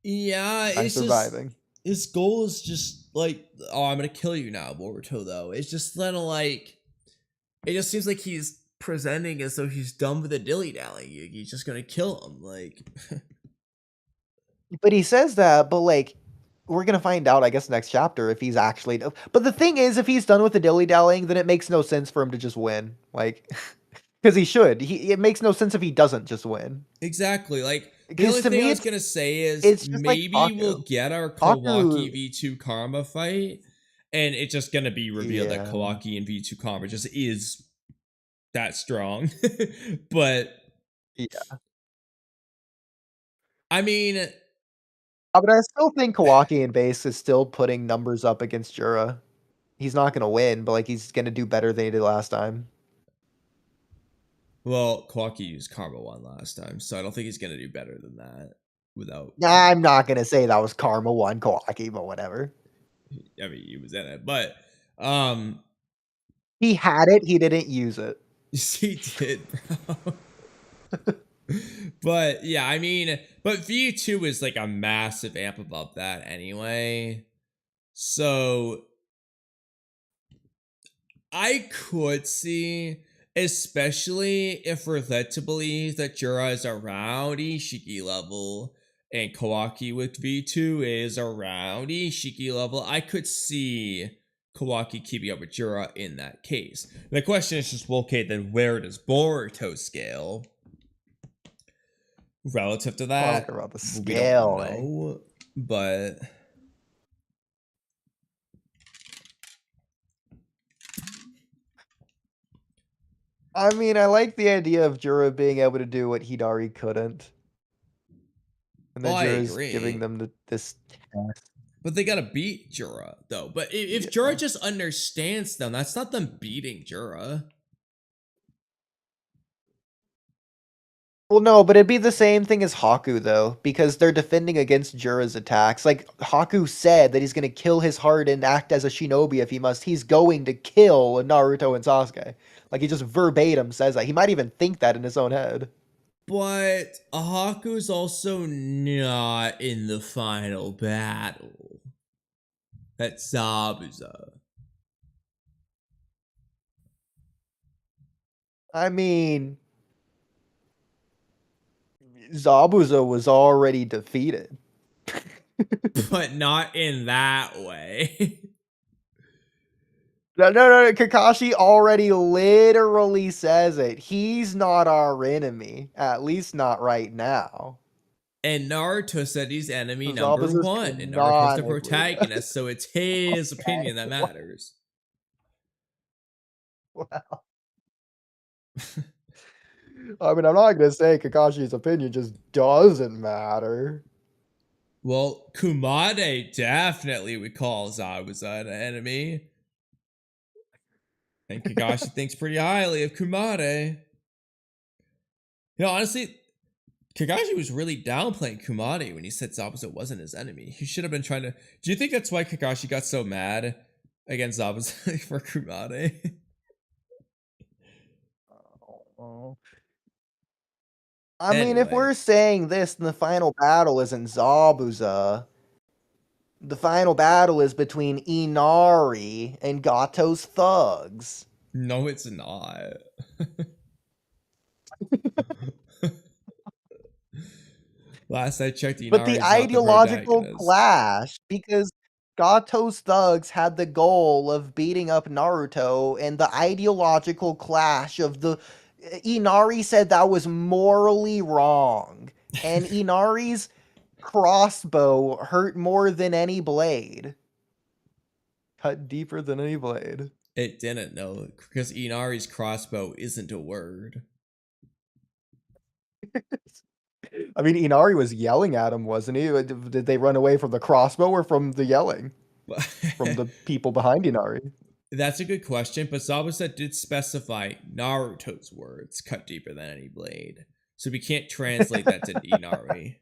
Yeah, by it's just surviving. his goal is just like, oh, I'm gonna kill you now, Boruto. Though it's just kind of like it just seems like he's presenting as though he's done with the dilly dally. He's just gonna kill him. Like, But he says that, but like we're gonna find out, I guess, next chapter if he's actually. But the thing is, if he's done with the dilly dallying, then it makes no sense for him to just win. Like, because he should. It makes no sense if he doesn't just win. exactly. Like the Because only to thing I me, was gonna say is it's just like maybe we'll Haku. get our Kawaki Haku, V2 Karma fight, and it's just gonna be revealed that yeah. Kawaki and V2 Karma just is that strong. But Yeah. I mean, But I still think Kawaki and base is still putting numbers up against Jura. He's not gonna win, but like he's gonna do better than he did last time. well, Kawaki used Karma one last time, so I don't think he's gonna do better than that without Karma. I'm not gonna say that was Karma 1 Kawaki, but whatever. I mean, he was in it, but um, He had it, he didn't use it. he did, bro. But yeah, I mean, but V2 is like a massive amp above that anyway. So I could see, especially if we're led to believe that Jura is around Ishiki level and Kawaki with V2 is around Ishiki level, I could see Kawaki keeping up with Jura in that case. The question is just, well, okay, then where does Boruto scale relative to Talk that? about the We don't scale, eh? know, but I mean, I like the idea of Jura being able to do what Hidari couldn't. And oh, then I Jura's giving agree. them this task. But they gotta beat Jura though. But if Jura Yeah. just understands them, that's not them beating Jura. Well, no, but it'd be the same thing as Haku, though, because they're defending against Jura's attacks. Like, Haku said that he's going to kill his heart and act as a shinobi if he must. He's going to kill Naruto and Sasuke. Like, he just verbatim says that. He might even think that in his own head. But Haku's also not in the final battle. That's Zabuza. I mean, Zabuza was already defeated. But not in that way. No. Kakashi already literally says it. He's not our enemy. At least not right now. And Naruto said he's enemy number Zabuza's one, and Naruto's the canonically. protagonist, so it's his Okay. opinion that matters. Well, I mean, I'm not gonna say Kakashi's opinion just doesn't matter. Well, Kumade definitely would call Zabuza an enemy. And Kakashi thinks pretty highly of Kumade. You know, honestly, Kakashi was really downplaying Kumade when he said Zabuza wasn't his enemy. He should have been trying to. Do you think that's why Kakashi got so mad against Zabuza for Kumade? Oh. I mean, if Anyway, we're saying this, then the final battle isn't Zabuza. The final battle is between Inari and Gato's thugs. no, it's not. Last I checked, But the Inari is not the ideological protagonist. clash, because Gato's thugs had the goal of beating up Naruto, and the ideological clash of the Inari said that was morally wrong, and Inari's crossbow hurt more than any blade. Cut deeper than any blade. It didn't know because Inari's crossbow isn't a word. I mean, Inari was yelling at him, wasn't he? Did they run away from the crossbow or from the yelling? From the people behind Inari? That's a good question, but Zabuza did specify Naruto's words cut deeper than any blade. So we can't translate that to Inari.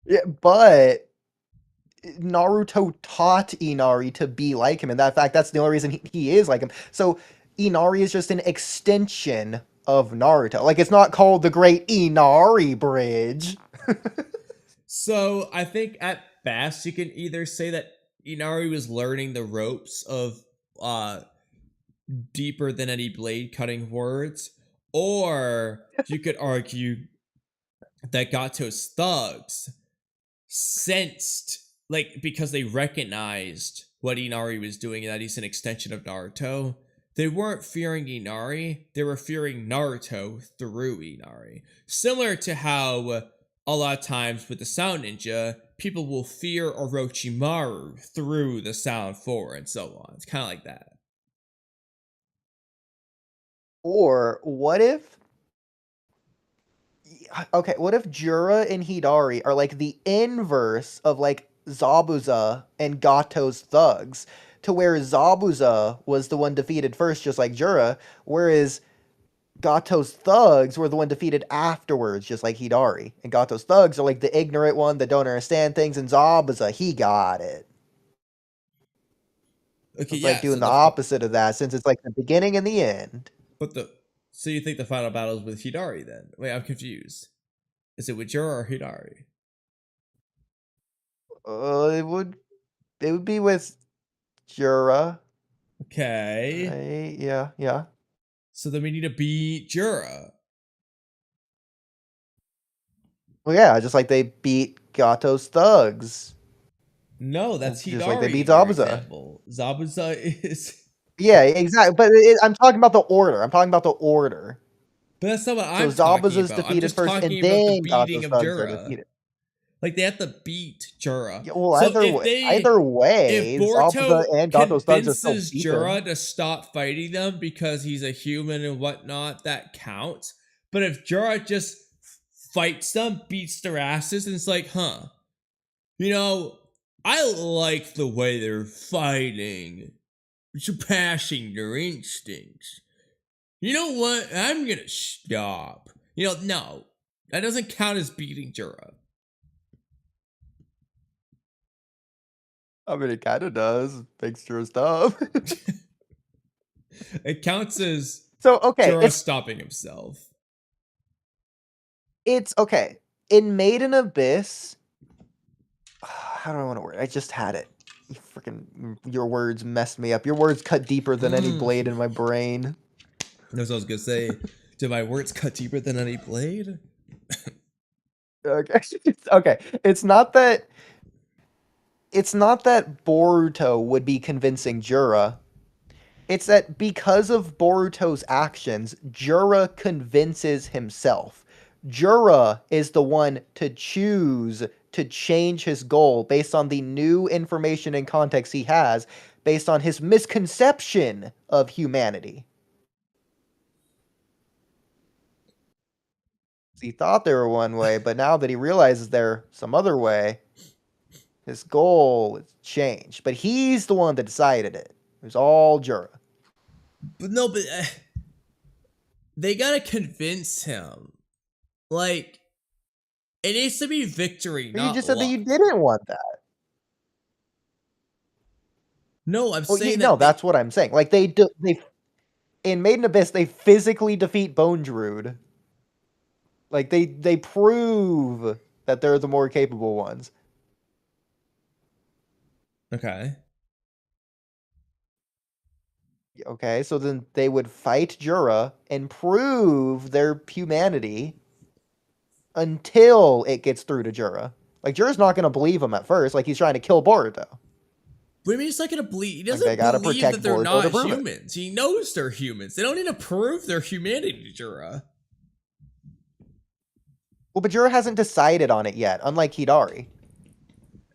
Yeah, but Naruto taught Inari to be like him, and that fact that's the only reason he is like him. So Inari is just an extension of Naruto. Like, it's not called the Great Inari Bridge. So I think at best you can either say that Inari was learning the ropes of uh deeper than any blade cutting words, or you could argue that Gato's thugs sensed, like, because they recognized what Inari was doing and that he's an extension of Naruto. They weren't fearing Inari, they were fearing Naruto through Inari. Similar to how a lot of times with the Sound Ninja, people will fear Orochimaru through the Sound 4 and so on. It's kind of like that. Or what if okay, what if Jura and Hidari are like the inverse of like Zabuza and Gato's thugs, to where Zabuza was the one defeated first, just like Jura, whereas Gato's thugs were the one defeated afterwards, just like Hidari. And Gato's thugs are like the ignorant one that don't understand things, and Zabuza, he got it. Okay, It's like yeah, doing the opposite of that, since it's like the beginning and the end. but so you think the final battle is with Hidari then? Wait, I'm confused. Is it with Jura or Hidari? It would be with Jura. Okay. Right? Yeah. So then we need to beat Jura. Well, yeah, just like they beat Gato's thugs. No, that's Hidari. Just like they beat in your Zabuza. example. Zabuza is. Yeah, exactly. But I'm talking about the order. But that's not what So I'm talking Zabuza's about. I'm defeated just first, talking and about the then beating Gato's of thugs are Jura. defeated. Like they have to beat Jura. Yeah, well, So either way, if Zabuza Boruto and Gato's thugs are still convinces beaten. Jura to stop fighting them because he's a human and whatnot, that counts. But if Jura just fights them, beats their asses, and it's like, huh, I like the way they're fighting, surpassing their instincts. You know what? I'm gonna stop. No, that doesn't count as beating Jura. I mean, it kind of does. Makes Jura stop. It counts as okay, Jura stopping himself. It's okay. In Made in Abyss, how do I want to word it? I just had it. Your words messed me up. Your words cut deeper than any blade in my brain. That's what I was gonna say. Did my words cut deeper than any blade? Okay. Okay. It's not that Boruto would be convincing Jura. It's that because of Boruto's actions, Jura convinces himself. Jura is the one to choose to change his goal based on the new information and context he has, based on his misconception of humanity. He thought they were one way, but now that he realizes they're some other way, his goal is changed. But he's the one that decided it. It was all Jura. But no, but they gotta convince him. Like, it needs to be victory, But not you just said luck. that you didn't want that. No, I'm saying that. No, that's what I'm saying. Like they in Made in Abyss, they physically defeat Bone Druid. Like they prove that they're the more capable ones. Okay. Okay, so then they would fight Jura and prove their humanity until it gets through to Jura. Like Jura's not gonna believe him at first. Like he's trying to kill Boruto. What do you mean he's not gonna believe? He Like, doesn't they gotta believe protect that they're Boruto to not prove it. humans. He knows they're humans. They don't need to prove their humanity to Jura. Well, but Jura hasn't decided on it yet, unlike Hidari.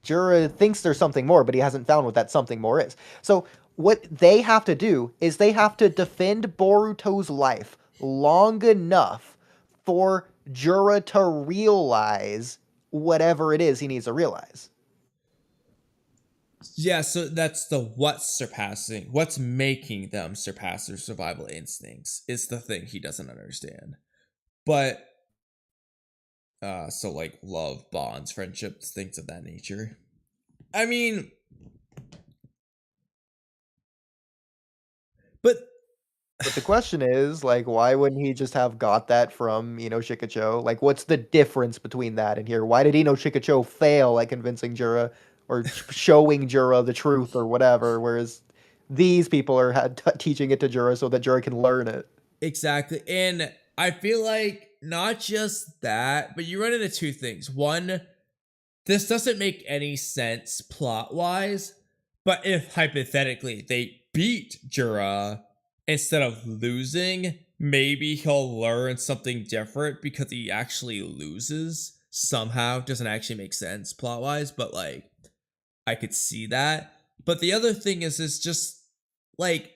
Jura thinks there's something more, but he hasn't found what that something more is. So what they have to do is they have to defend Boruto's life long enough for Jura to realize whatever it is he needs to realize. Yeah, so that's the what's making them surpass their survival instincts is the thing he doesn't understand. But so like love, bonds, friendships, things of that nature. I mean, but But the question is, like, why wouldn't he just have got that from Ino Shikacho? Like, what's the difference between that and here? Why did Ino Shikacho fail at convincing Jura or showing Jura the truth or whatever, whereas these people are teaching it to Jura so that Jura can learn it? Exactly. And I feel like not just that, but you run into two things. One, this doesn't make any sense plot wise, but if hypothetically they beat Jura instead of losing, maybe he'll learn something different because he actually loses somehow. Doesn't actually make sense plot wise, but like I could see that. But the other thing is just like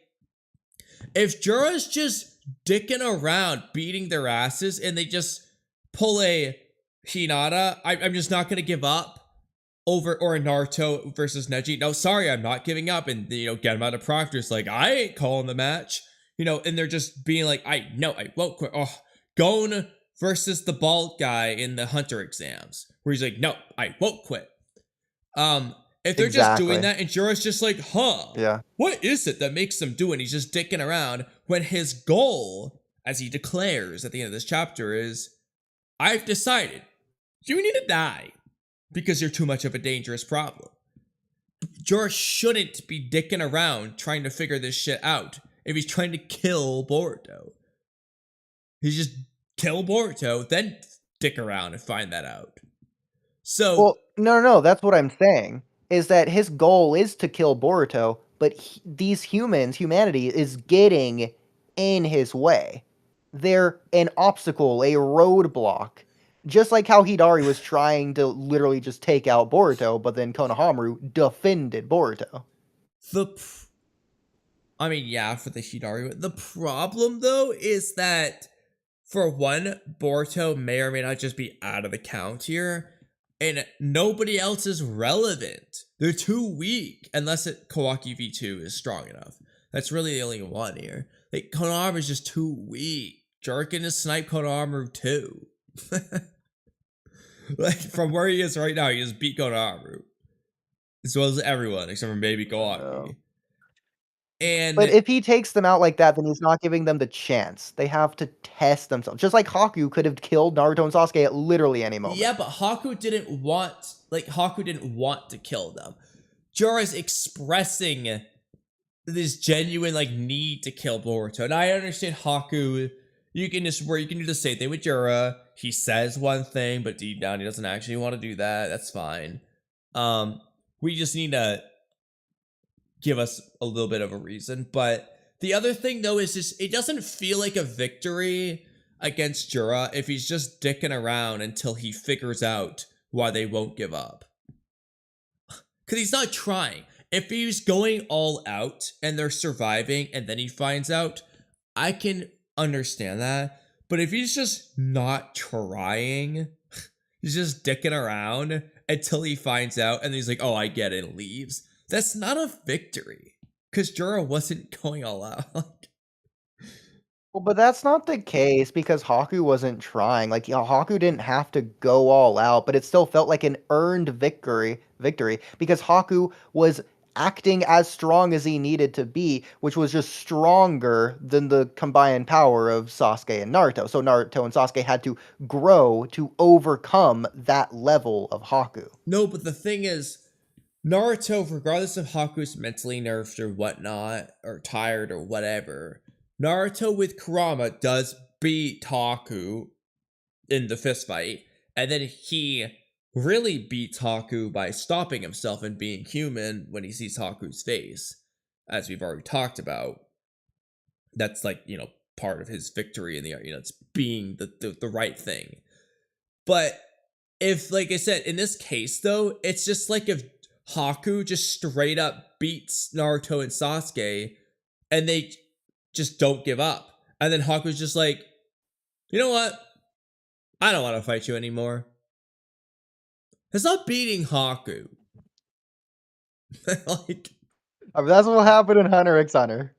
if Jura's just dicking around beating their asses and they just pull a Hinata, I'm just not gonna give up over or a Naruto versus Neji. No, sorry, I'm not giving up, and get him out of Proctor's like I ain't calling the match, and they're just being like, I won't quit. Oh, Gon versus the bald guy in the Hunter exams, where he's like, no, I won't quit. If they're just doing Exactly. that and Jura's just like, huh, Yeah. what is it that makes them do it? And he's just dicking around when his goal, as he declares at the end of this chapter, is I've decided you need to die because you're too much of a dangerous problem. Jura shouldn't be dicking around trying to figure this shit out if he's trying to kill Boruto. He's just kill Boruto, then dick around and find that out. So Well, no, that's what I'm saying. Is that his goal is to kill Boruto, but these humanity is getting in his way. They're an obstacle, a roadblock. Just like how Hidari was trying to literally just take out Boruto, but then Konohamaru defended Boruto. I mean, yeah, for the Hidari. The problem, though, is that for one, Boruto may or may not just be out of the count here, and nobody else is relevant. They're too weak, unless Kawaki V2 is strong enough. That's really the only one here. Like, Konohamaru is just too weak. Jarkin is snipe Konohamaru too. Like, from where he is right now, he just beat Konohamaru. As well as everyone, except for maybe Kawaki. But And if he takes them out like that, then he's not giving them the chance. They have to test themselves. Just like Haku could have killed Naruto and Sasuke at literally any moment. yeah, but Haku didn't want to kill them. Jura's expressing this genuine need to kill Boruto. And I understand Haku, you can do the same thing with Jura. He says one thing, but deep down he doesn't actually want to do that. That's fine. We just need to give us a little bit of a reason. But the other thing though is just it doesn't feel like a victory against Jura if he's just dicking around until he figures out why they won't give up. Because he's not trying. If he's going all out and they're surviving and then he finds out, I can understand that. But if he's just not trying, he's just dicking around until he finds out and he's like, oh, I get it, and leaves. That's not a victory. Because Jura wasn't going all out. Well, but that's not the case because Haku wasn't trying. Like, Haku didn't have to go all out, but it still felt like an earned victory because Haku was acting as strong as he needed to be, which was just stronger than the combined power of Sasuke and Naruto. So Naruto and Sasuke had to grow to overcome that level of Haku. No, but the thing is, Naruto, regardless of Haku's mentally nerfed or whatnot, or tired or whatever, Naruto with Kurama does beat Haku in the fist fight, and then he really beats Haku by stopping himself and being human when he sees Haku's face, as we've already talked about. That's part of his victory in the it's being the right thing. But if, like I said, in this case though, it's just like if Haku just straight up beats Naruto and Sasuke and they just don't give up. And then Haku's just like, you know what? I don't want to fight you anymore. It's not beating Haku. I mean, that's what happened in Hunter x Hunter.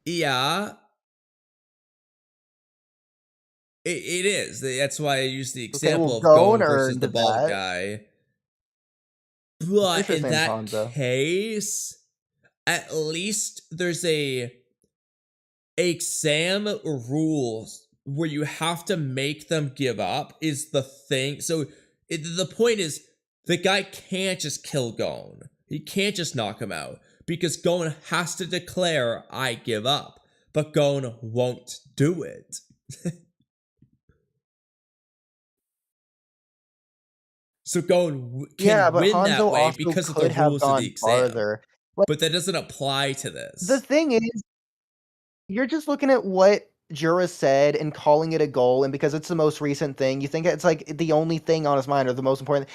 Yeah. It is. That's why I use the Okay, well, example of Gon Gon versus earned the bald that. guy. But in Interesting, that Hanzo. case, at least there's a exam rules where you have to make them give up is the thing. So the point is, the guy can't just kill Gon. He can't just knock him out because Gon has to declare, I give up. But Gon won't do it. So Gon Yeah, can but win that Hanzo way also because of the could have rules of the gone exam. farther. Like, But that doesn't apply to the this. thing is, you're just looking at what Jura said and calling it a goal, and because it's the most recent thing, you think it's like the only thing on his mind or the most important.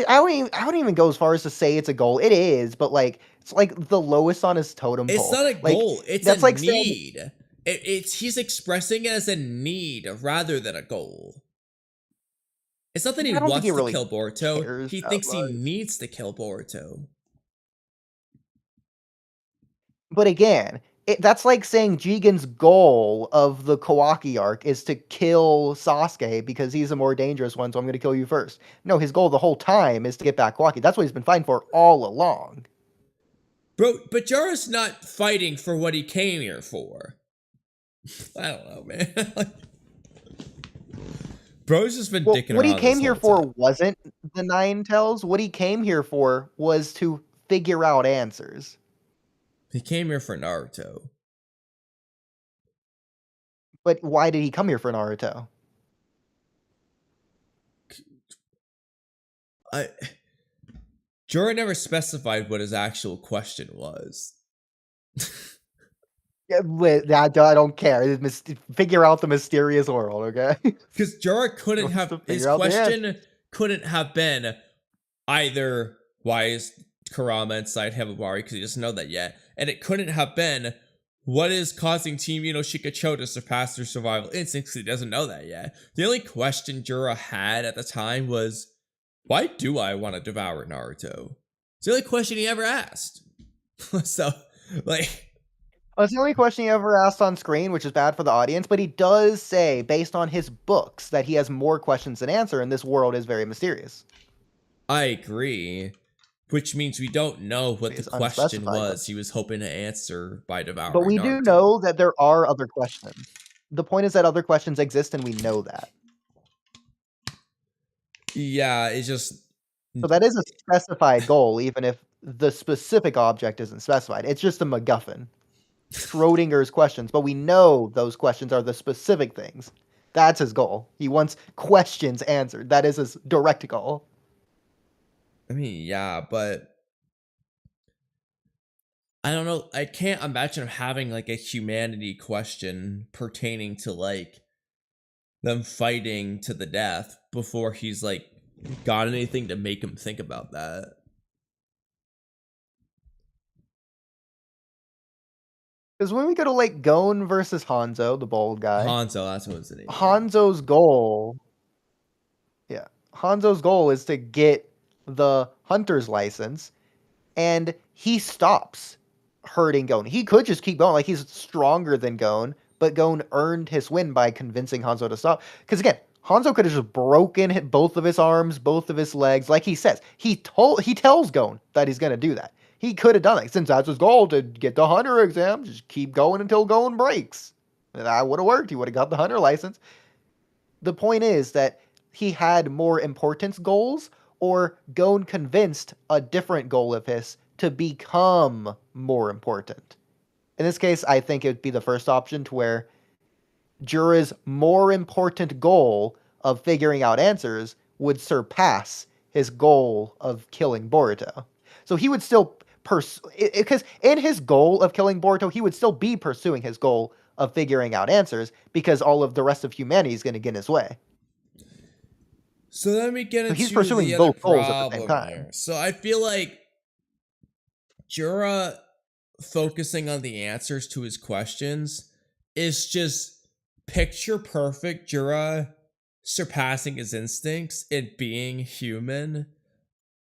I wouldn't even go as far as to say it's a goal. It is, but like it's like the lowest on his totem It's pole. not a Like goal. It's a that's like saying need. It's he's expressing it as a need rather than a goal. It's not that he I don't think he wants to really kill Boruto. cares He that thinks he much. needs to kill Boruto. But again, that's like saying Jigen's goal of the Kawaki arc is to kill Sasuke because he's a more dangerous one, so I'm going to kill you first. No, his goal the whole time is to get back Kawaki. That's what he's been fighting for all along. Bro, but Jara's not fighting for what he came here for. I don't know, man. Bro's just been Well, dicking what he around this came here whole time. for wasn't the Nine Tails. What he came here for was to figure out answers. He came here for Naruto. But why did he come here for Naruto? I Jura never specified what his actual question was. Yeah, I don't care. Figure out the mysterious world, okay? Because Jura couldn't Wants to have his figure out the answer. question couldn't have been either why is Kurama inside Himawari because he doesn't know that yet, and it couldn't have been what is causing Team Shikacho to surpass their survival instincts because he doesn't know that yet. The only question Jura had at the time was, why do I want to devour Naruto? It's the only question he ever asked. So, like, Well, it's the only question he ever asked on screen, which is bad for the audience, but he does say, based on his books, that he has more questions than answer, and this world is very mysterious. I agree. Which means we don't know what the It's question unspecified, was he was hoping to answer by but devouring we do Naruto. know that there are other questions. The point is that other questions exist, and we know that. Yeah, it's just So that is a specified goal, even if the specific object isn't specified. It's just a MacGuffin. Schrodinger's questions, but we know those questions are the specific things. That's his goal. He wants questions answered. That is his direct goal. I mean, yeah, but I don't know. I can't imagine him having like a humanity question pertaining to like them fighting to the death before he's like got anything to make him think about that. Because when we go to like Gon versus Hanzo, the bold guy, Hanzo, that's what it's the name. Hanzo's goal, yeah, Hanzo's goal is to get the hunter's license, and he stops hurting Gon. He could just keep going, like he's stronger than Gon, but Gon earned his win by convincing Hanzo to stop. Because again, Hanzo could have just broken both of his arms, both of his legs, like he says. He tells Gon that he's gonna do that. He could have done that since that's his goal to get the hunter exam. Just keep going until Gon breaks. And that would have worked. He would have got the hunter license. The point is that he had more importance goals, or Gon convinced a different goal of his to become more important. In this case, I think it would be the first option, to where Jura's more important goal of figuring out answers would surpass his goal of killing Boruto. So he would still because in his goal of killing Boruto, he would still be pursuing his goal of figuring out answers, because all of the rest of humanity is going to get in his way. So let me get So he's into the pursuing other both goals at the same problem time. here. So I feel like Jura focusing on the answers to his questions is just picture perfect Jura surpassing his instincts and being human.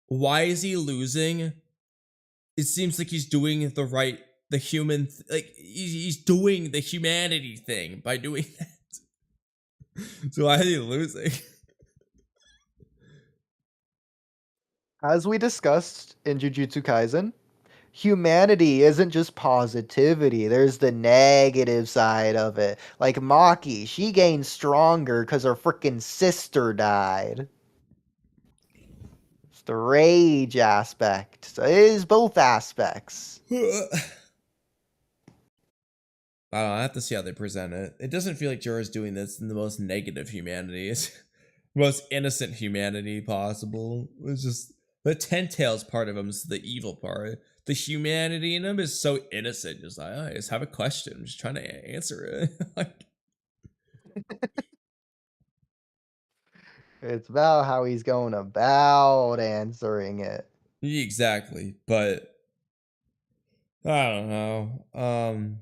Why is he losing? It seems like he's doing the human, like he's doing the humanity thing by doing that. So why is he losing? As we discussed in Jujutsu Kaisen, humanity isn't just positivity. There's the negative side of it. Like Maki, she gained stronger because her freaking sister died. It's the rage aspect. So it is both aspects. I don't know, I have to see how they present it. It doesn't feel like Jura's doing this in the most negative humanity. It's most innocent humanity possible. It's just the ten tails part of him is the evil part. The humanity in him is so innocent. Just like, oh, I just have a question. I'm just trying to answer it. Like, It's about how he's going about answering it. exactly. But I don't know.